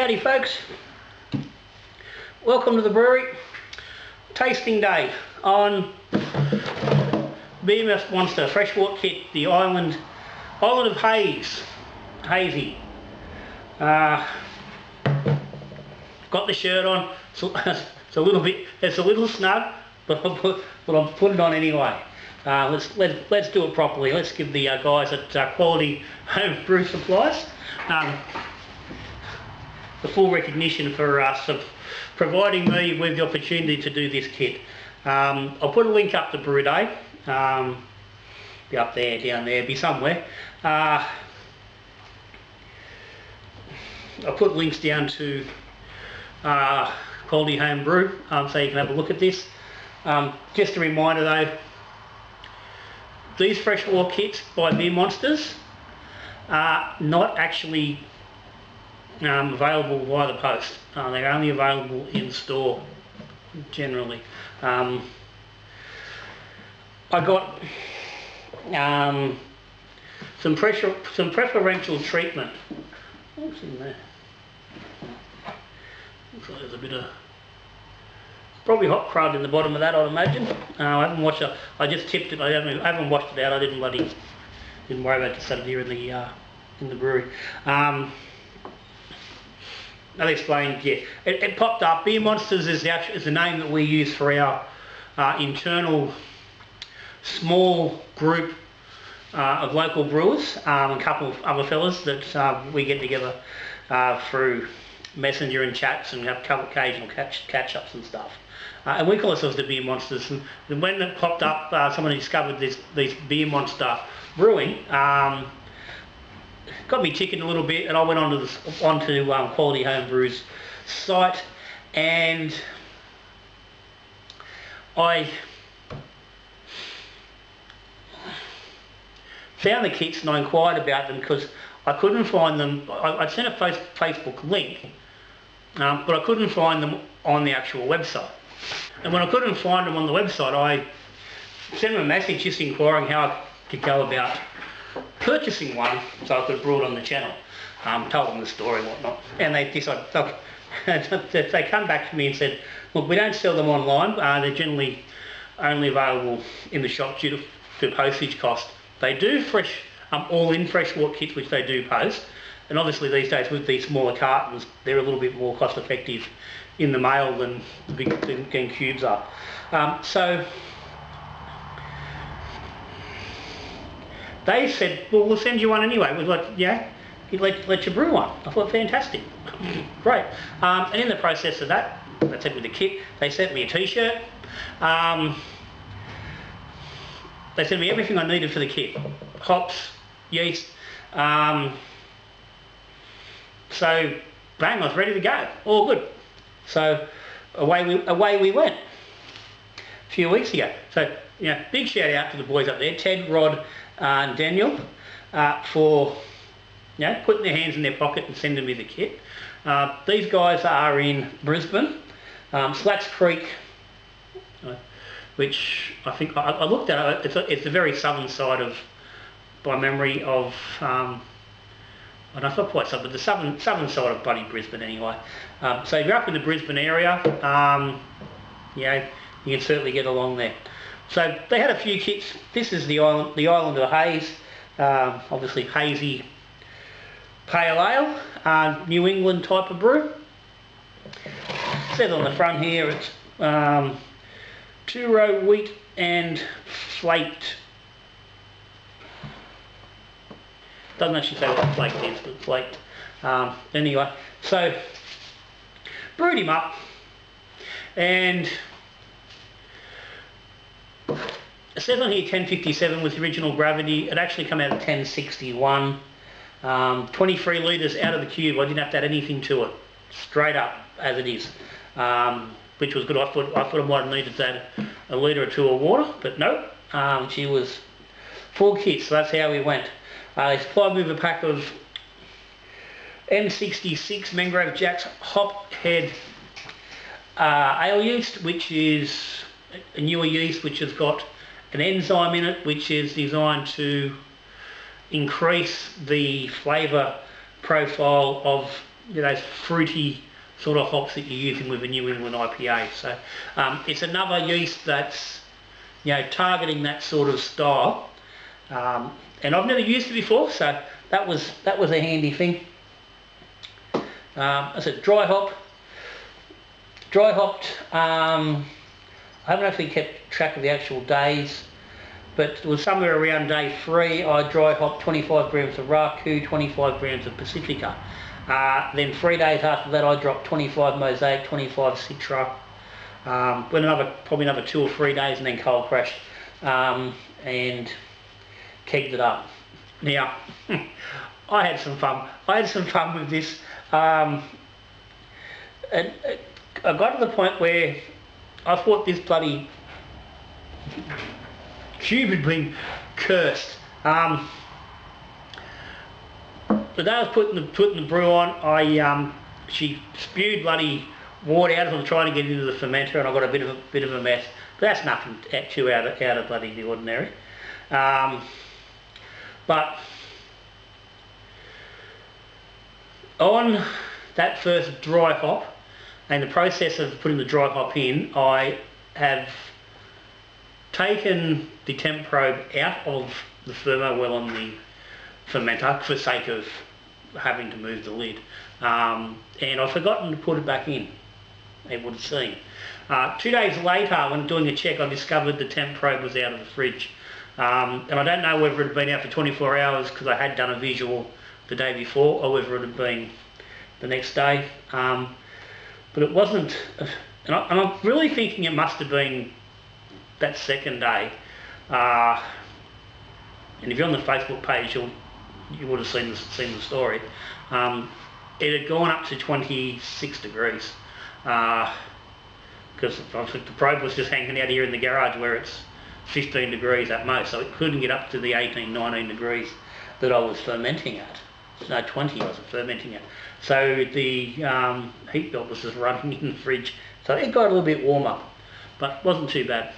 Howdy folks, welcome to the brewery. Tasting day on Beermonster FWK kit, the island of Haze, Hazy. Got the shirt on, it's a little snug, but I'll put it on anyway. Let's do it properly. Let's give the guys at Quality Home Brew Supplies the full recognition for providing me with the opportunity to do this kit. I'll put a link up to Brew Day. Be up there, down there, be somewhere. I'll put links down to Quality Home Brew so you can have a look at this. Just a reminder though, these FWK kits by Beermonsters are not actually available via the post. They're only available in store generally. I got some preferential treatment. What's in there? Looks like there's a bit of probably hot crud in the bottom of that, I'd imagine. I haven't watched it. I just tipped it. I haven't washed it out. I didn't worry about to set it here in the brewery. I'll explain. Yeah, it popped up. Beermonsters is the name that we use for our internal small group of local brewers, a couple of other fellas that we get together through Messenger and chats and have a couple occasional catch-ups and stuff. And we call ourselves the Beermonsters. And when it popped up, someone discovered this Beermonster brewing. Got me ticking a little bit, and I went onto Quality Home Brew's site, and I found the kits and I inquired about them because I couldn't find them. I'd sent a Facebook link, but I couldn't find them on the actual website. And when I couldn't find them on the website, I sent them a message just inquiring how I could go about purchasing one so I could brew it on the channel. Told them the story and whatnot, and they decided, they come back to me and said, look, we don't sell them online, they're generally only available in the shop due to postage cost. They do all-in FWK kits, which they do post, and obviously these days with these smaller cartons they're a little bit more cost effective in the mail than the big cubes are. So they said, well, we'll send you one anyway. We'd like, yeah, let you brew one. I thought, fantastic, great. And in the process of that, that's it with the kit. They sent me a t-shirt. They sent me everything I needed for the kit: hops, yeast. So bang, I was ready to go. All good. So away we went a few weeks ago. So yeah, big shout out to the boys up there, Ted, Rod, and Daniel, for putting their hands in their pocket and sending me the kit. These guys are in Brisbane, Slats Creek, which I think I looked at. It's the very southern side of, by memory of, I don't know, not quite southern, but the southern side of bloody Brisbane anyway. So if you're up in the Brisbane area, you can certainly get along there. So they had a few kits. This is the island of Haze, obviously hazy pale ale, New England type of brew. It says on the front here it's 2-row wheat and flaked. Doesn't actually say what flaked is, but flaked. Anyway, so brewed him up, and it says on here 1057 with the original gravity. It actually came out at 1061. 23 litres out of the cube. I didn't have to add anything to it. Straight up as it is, which was good. I thought I might have needed to add a litre or two of water, but no. She was full kit, so that's how we went. They supplied me with a pack of M66 Mangrove Jack's hop head ale yeast, which is a newer yeast which has got an enzyme in it which is designed to increase the flavour profile of those fruity sort of hops that you're using with a New England IPA. So it's another yeast that's, you know, targeting that sort of style. And I've never used it before, so that was a handy thing. I said dry hopped. I haven't actually kept track of the actual days, but it was somewhere around day 3. I dry hopped 25 grams of Raku, 25 grams of Pacifica. Then 3 days after that, I dropped 25 Mosaic, 25 Citra. Went probably another 2 or 3 days, and then cold crashed and kegged it up. Now, I had some fun. With this. And I got to the point where I thought this bloody tube had been cursed. The day I was putting the brew on, she spewed bloody water out as I was trying to get into the fermenter, and I got a bit of a mess. But that's nothing too out of bloody the ordinary. But on that first dry hop, and the process of putting the dry hop in, I have taken the temp probe out of the thermo well on the fermenter for sake of having to move the lid, and I've forgotten to put it back in. It would seem. 2 days later, when doing a check, I discovered the temp probe was out of the fridge, and I don't know whether it had been out for 24 hours because I had done a visual the day before, or whether it had been the next day. But it wasn't, and I'm really thinking it must have been that second day. And if you're on the Facebook page, you would have seen the story. It had gone up to 26 degrees because the probe was just hanging out here in the garage where it's 15 degrees at most, so it couldn't get up to the 18, 19 degrees that I was fermenting at. No, 20 I was fermenting at. So the heat belt was just running in the fridge, so it got a little bit warmer, but wasn't too bad.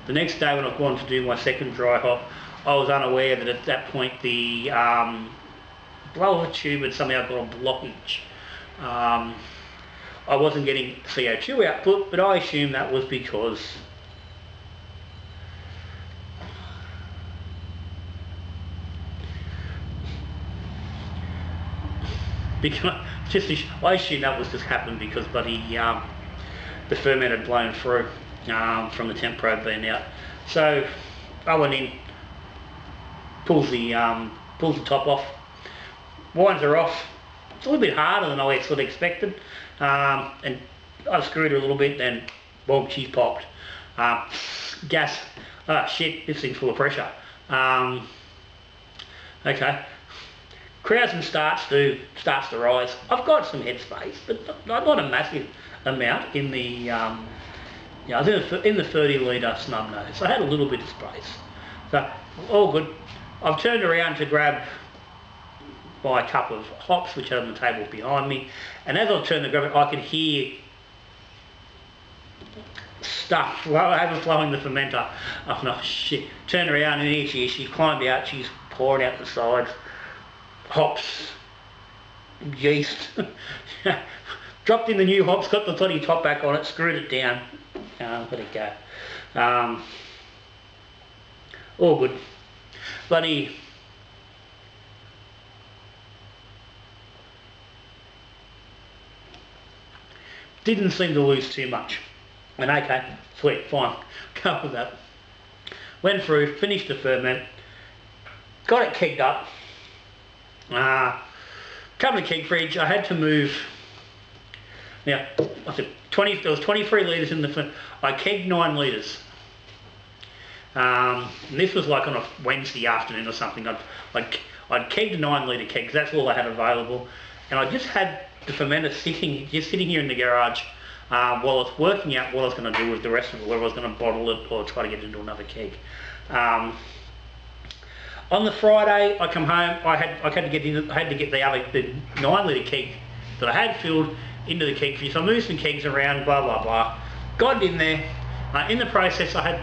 The next day when I wanted to do my second dry hop, I was unaware that at that point the blower tube had somehow got a blockage. I wasn't getting CO2 output, but I assume that was because I assume that was just happened because the ferment had blown through from the temp probe being out. So I went in, pulls the top off, winds her off. It's a little bit harder than I sort of expected, and I screwed her a little bit, then boom, she's popped. Gas, shit, this thing's full of pressure. Okay. Krausen starts to rise. I've got some headspace, but not a massive amount in the I was in the 30 litre snub nose, so I had a little bit of space. So all good. I've turned around to grab my cup of hops, which are on the table behind me, and as I've turned to grab it, I could hear stuff overflowing the fermenter. Oh no, shit. Turn around and here she climbed out, she's pouring out the sides. Hops, yeast, dropped in the new hops, got the bloody top back on it, screwed it down, let it go. All good. Bloody didn't seem to lose too much. And okay, sweet, fine, go with that. Went through, finished the ferment, got it kegged up. Come to keg fridge. I had to move. Now, I said there was 23 litres in the ferment. I kegged 9 litres. And this was like on a Wednesday afternoon or something. I'd kegged a 9 litre keg because that's all I had available, and I just had the fermenter sitting here in the garage while I was working out what I was going to do with the rest of it, whether I was going to bottle it or try to get it into another keg. On the Friday, I come home. I had to get the 9 litre keg that I had filled into the keg fridge. So I moved some kegs around, blah blah blah. Got it in there. In the process, I had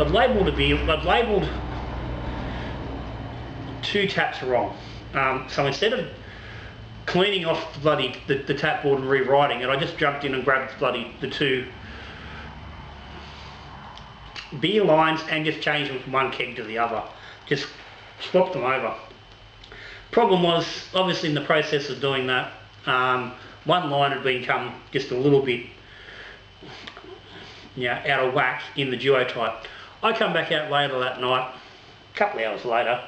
I'd labelled 2 taps wrong. So instead of cleaning off the tap board and rewriting it, I just jumped in and grabbed the 2 beer lines and just changed them from one keg to the other. Just swapped them over. Problem was, obviously in the process of doing that, one line had become just a little bit out of whack in the duotype. I come back out later that night, a couple of hours later,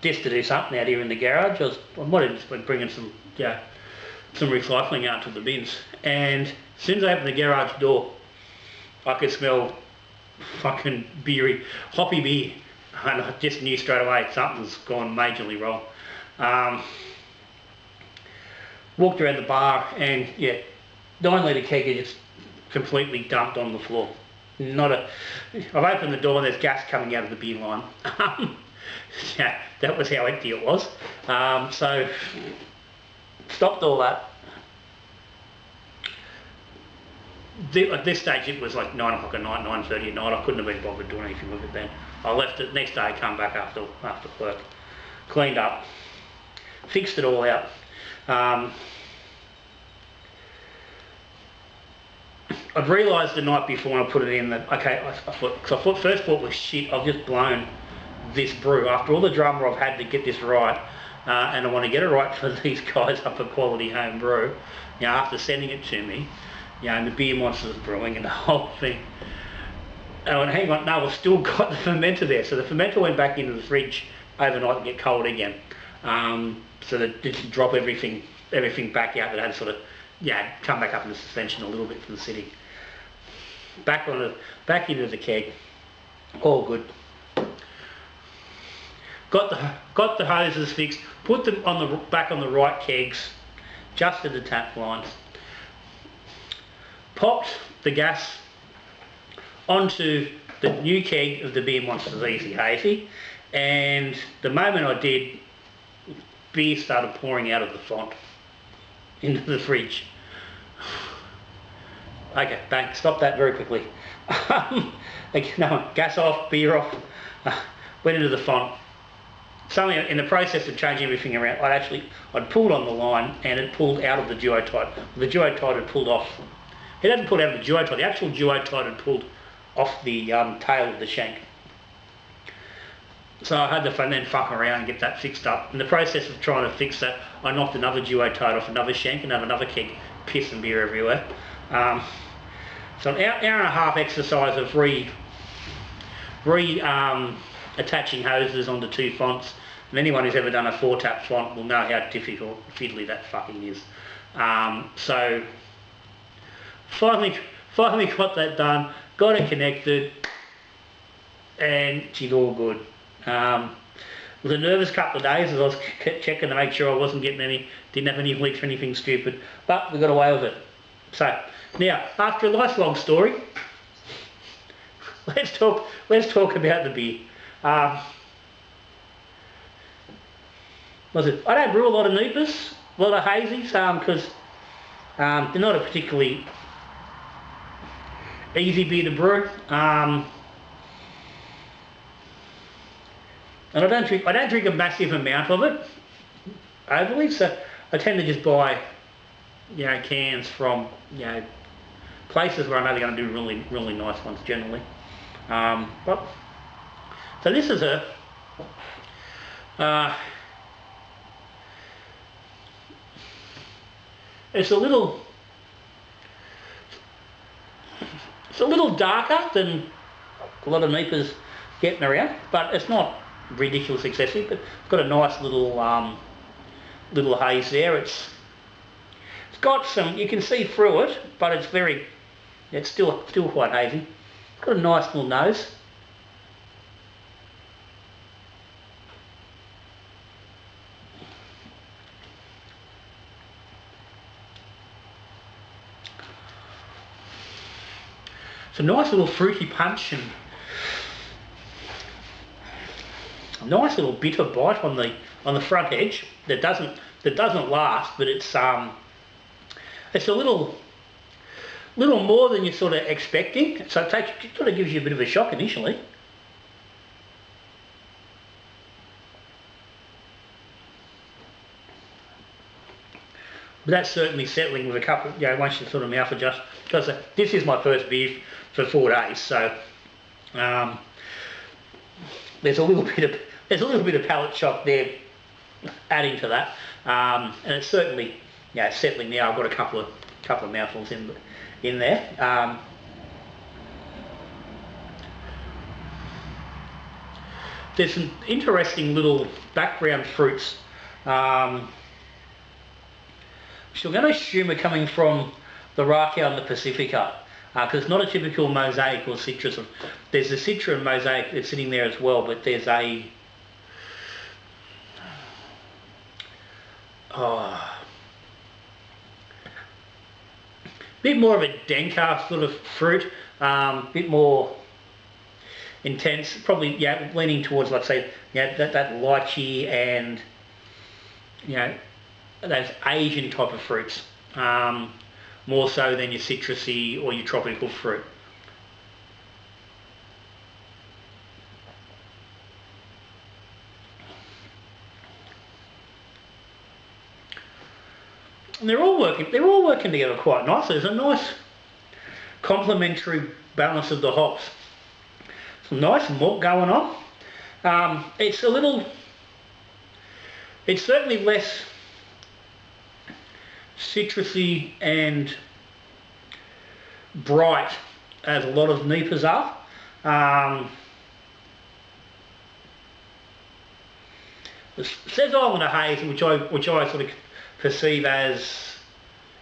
just to do something out here in the garage. I might have just been bringing some recycling out to the bins, and as soon as I opened the garage door, I could smell fucking hoppy beer, and I just knew straight away something's gone majorly wrong. Walked around the bar, and 9 litre keg is just completely dumped on the floor. I've opened the door and there's gas coming out of the beer line. That was how empty it was. So stopped all that. At this stage it was like 9 o'clock at night, 9:30 at night. I couldn't have been bothered doing anything with it then. I left it next day, come back after work, cleaned up, fixed it all out. I'd realised the night before when I put it in that, okay, I thought first thought was shit, I've just blown this brew. After all the drama I've had to get this right, and I want to get it right for these guys up at Quality Home Brew, after sending it to me, and the Beermonster brewing and the whole thing. And I went, hang on, no, I've still got the fermenter there. So the fermenter went back into the fridge overnight and get cold again. So that it didn't drop everything back out that had sort of, come back up in the suspension a little bit from the sitting. Back into the keg, all good. Got the hoses fixed, put them back on the right kegs, adjusted the tap lines, popped the gas onto the new keg of the Beermonster's Easy Hazy, and the moment I did, beer started pouring out of the font into the fridge. Okay, bang, stop that very quickly. No, gas off, beer off, went into the font. Something in the process of changing everything around, I'd pulled on the line and it pulled out of the duotite. The duotite had pulled off. It hadn't pulled out of the duotite, the actual duotite had pulled off the tail of the shank. So I had to then fuck around and get that fixed up. In the process of trying to fix that, I knocked another duotite off another shank and had another keg, piss and beer everywhere. So an hour and a half exercise of attaching hoses onto 2 fonts, and anyone who's ever done a 4-tap font will know how difficult, fiddly that fucking is. So finally got that done, got it connected, and she's all good. It was a nervous couple of days as I was checking to make sure I wasn't didn't have any leaks or anything stupid, but we got away with it. So now, after a nice long story, let's talk about the beer. I don't brew a lot of Neepers, a lot of Hazies, because they're not a particularly easy beer to brew. And I don't drink a massive amount of it overly, so I tend to just buy cans from places where I know they're going to do really nice ones generally. So this is it's a little darker than a lot of Neepers getting around, but it's not ridiculously excessive. But it's got a nice little haze there. It's got some, you can see through it, but it's still quite hazy. It's got a nice little nose. It's a nice little fruity punch and a nice little bitter bite on the front edge that doesn't last, but it's a little more than you're sort of expecting. So it sort of gives you a bit of a shock initially. But that's certainly settling with a couple, you know, once you sort of mouth adjust. Because this is my first beer for 4 days, so there's a little bit of palate shock there, adding to that, and it's certainly, yeah, settling now. I've got a couple of mouthfuls in there. There's some interesting little background fruits, which I'm going to assume are coming from the Rakia and the Pacifica, because it's not a typical mosaic or citrus. There's a citra and mosaic that's sitting there as well, but there's a bit more of a denka sort of fruit, bit more intense, probably, yeah, leaning towards, let's say, yeah, that lychee and, you know, those Asian type of fruits, more so than your citrusy or your tropical fruit. And they're all working together quite nicely. There's a nice complementary balance of the hops. Some nice malt going on. It's certainly less citrusy and bright as a lot of NEPAs are. It says Island of Haze, which I sort of perceive as,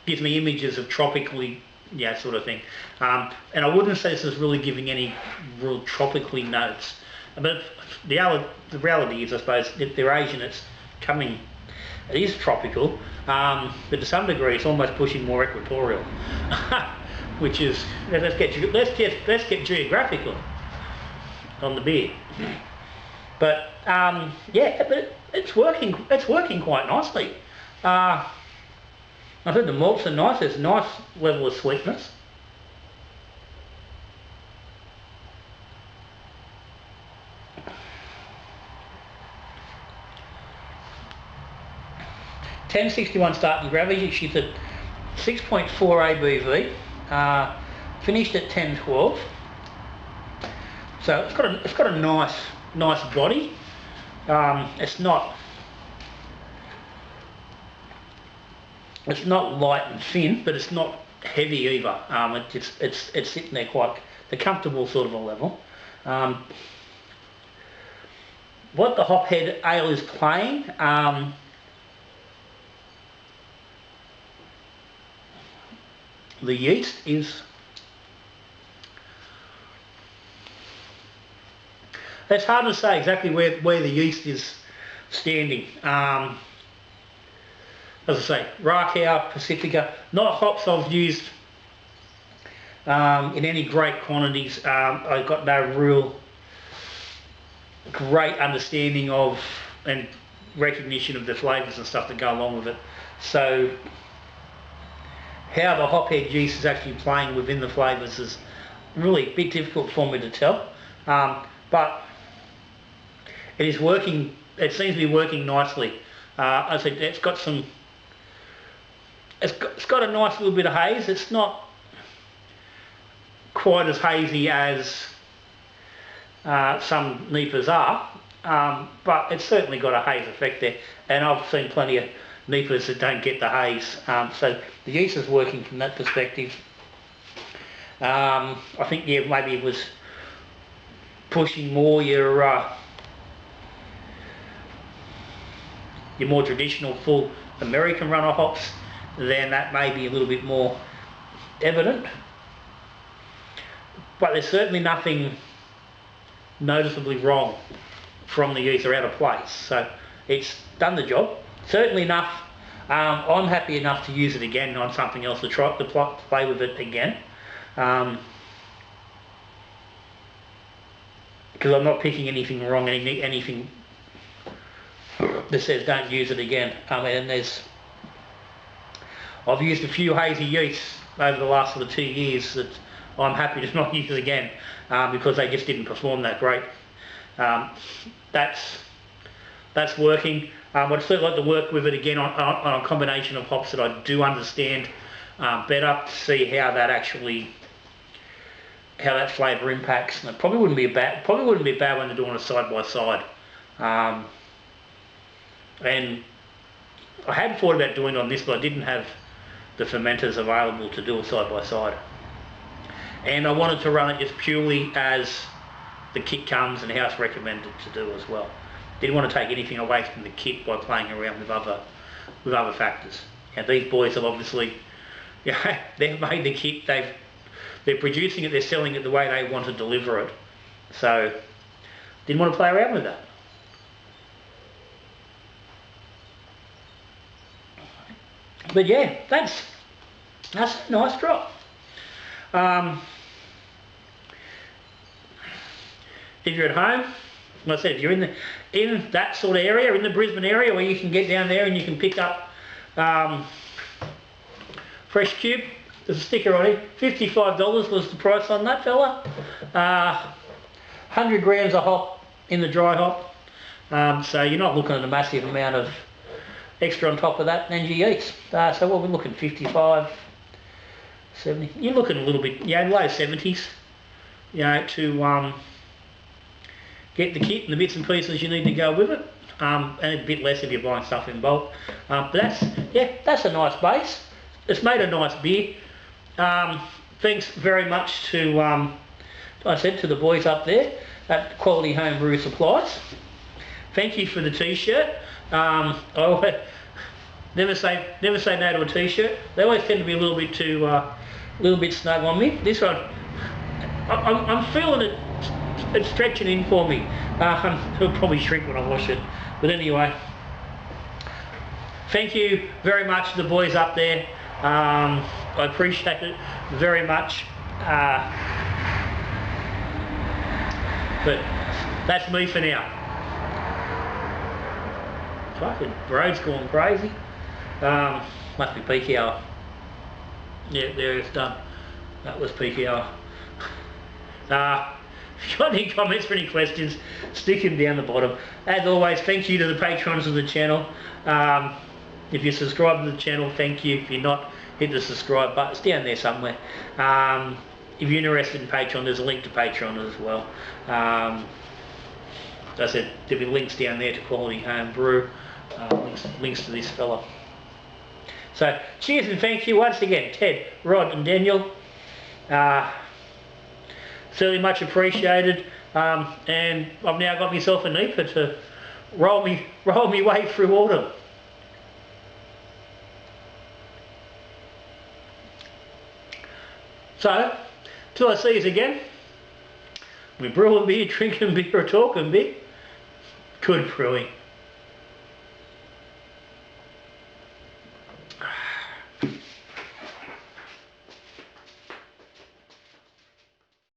gives me images of tropically, yeah, sort of thing. And I wouldn't say this is really giving any real tropically notes. But the reality is, I suppose, if they're Asian, it is tropical, but to some degree it's almost pushing more equatorial, which is, let's get geographical on the beer. But yeah, but it's working quite nicely. I think the malts are nice. There's a nice level of sweetness. $10.61 starting gravity. She's at 6.4 ABV. Finished at 10.12. So it's got a nice body. It's not light and thin, but it's not heavy either. It's sitting there quite the comfortable sort of a level. What the hophead ale is playing, the yeast is, it's hard to say exactly where the yeast is standing. As I say, Rakia, Pacifica, not hops I've used in any great quantities. I've got no real great understanding of and recognition of the flavours and stuff that go along with it. So how the hophead yeast is actually playing within the flavours is really a bit difficult for me to tell. But it is working, it seems to be working nicely. I think it's got some, it's got a nice little bit of haze. It's not quite as hazy as some NEPAs are, but it's certainly got a haze effect there. And I've seen plenty of NEPAs that don't get the haze. So the yeast is working from that perspective. I think, yeah, maybe it was pushing more your more traditional full American runner hops, then that may be a little bit more evident. But there's certainly nothing noticeably wrong from the yeast or out of place. So it's done the job. Certainly enough. I'm happy enough to use it again on something else, to try to play with it again. Because I'm not picking anything wrong, anything that says don't use it again. And I've used a few hazy yeasts over the last sort of 2 years that I'm happy to not use it again, because they just didn't perform that great. That's working. I'd still like to work with it again on a combination of hops that I do understand better, to see how that actually, how that flavour impacts. And it probably wouldn't be a bad one to do on a side by side. And I had thought about doing it on this, but I didn't have the fermenters available to do it side by side. And I wanted to run it just purely as the kit comes and how it's recommended to do as well. Didn't want to take anything away from the kit by playing around with other factors. Now these boys have obviously, yeah, they've made the kit, they're producing it, they're selling it the way they want to deliver it. So didn't want to play around with that. But yeah, that's a nice drop. If you're at home, like I said, if you're in that sort of area, in the Brisbane area, where you can get down there and you can pick up fresh cube, there's a sticker on it. $55 was the price on that fella. 100 grams of hop in the dry hop. So you're not looking at a massive amount of extra on top of that NGEs. So what we're looking, 55, 70. You're looking a little bit, yeah, low 70s. You know, to get the kit and the bits and pieces you need to go with it, and a bit less if you're buying stuff in bulk. But that's a nice base. It's made a nice beer. Thanks very much to, I said, to the boys up there at Quality Home Brew Supplies. Thank you for the t-shirt. I never say no to a t-shirt. They always tend to be a little bit snug on me. This one, I'm feeling it. It's stretching in for me. It'll probably shrink when I wash it. But anyway, thank you very much to the boys up there. I appreciate it very much. But that's me for now. Fucking road's going crazy. Must be peak hour. Yeah, there it's done. That was peak hour. If you've got any comments or any questions, stick them down the bottom. As always, thank you to the patrons of the channel. If you're subscribed to the channel, thank you. If you're not, hit the subscribe button. It's down there somewhere. If you're interested in Patreon, there's a link to Patreon as well. As I said, there'll be links down there to Quality Home Brew, links to this fella. So, cheers and thank you once again, Ted, Rod and Daniel. Certainly much appreciated, and I've now got myself a NEPA to roll me way through autumn. So, till I see you again, we brew a beer, drinking beer or talking beer, good brewing.